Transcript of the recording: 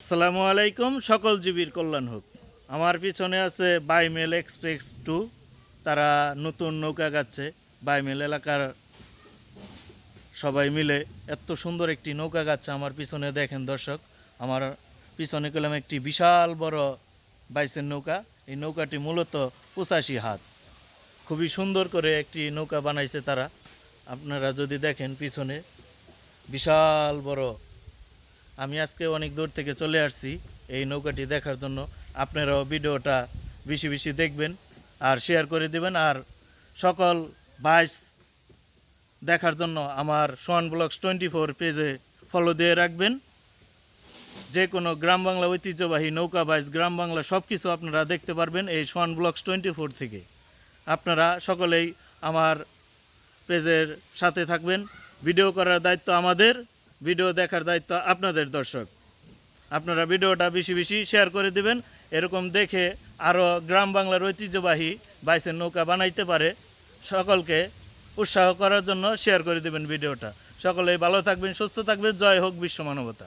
আসসালামু আলাইকুম, সকল জীবীর কল্যাণ হোক। আমার পিছনে আছে বাইমেল এক্সপ্রেস 2। তারা নতুন নৌকা গাচ্ছে। বাইমেল এলাকার সবাই মিলে এত সুন্দর একটি নৌকা গাচ্ছে। আমার পিছনে দেখেন দর্শক, আমার পিছনে কলাম একটি বিশাল বড় বাইসের নৌকা। এই নৌকাটি মূলত 85 হাত। খুবই সুন্দর করে একটি নৌকা বানাইছে তারা। আপনারা যদি দেখেন পিছনে বিশাল বড়। আমি আজকে অনেক দূর থেকে চলে আসছি এই নৌকাটি দেখার জন্য। আপনারাও ভিডিওটা বেশি বেশি দেখবেন আর শেয়ার করে দিবেন। আর সকল ভাইস দেখার জন্য আমার সোহান ব্লগস 24 পেজে ফলো দিয়ে রাখবেন। যে কোনো গ্রাম বাংলা ঐতিহ্যবাহী নৌকা বাইস গ্রাম বাংলা সব কিছু আপনারা দেখতে পারবেন এই সোহান ব্লগস 24 থেকে। আপনারা সকলেই আমার পেজের সাথে থাকবেন। ভিডিও করার দায়িত্ব আমাদের, ভিডিও দেখার দায়িত্ব আপনাদের দর্শক। আপনারা ভিডিওটা বেশি বেশি শেয়ার করে দিবেন। এরকম দেখে আরও গ্রাম বাংলার ঐতিহ্যবাহী বাইসের নৌকা বানাইতে পারে সকলকে উৎসাহ করার জন্য শেয়ার করে দিবেন ভিডিওটা। সকলেই ভালো থাকবেন, সুস্থ থাকবেন। জয় হোক বিশ্ব মানবতা।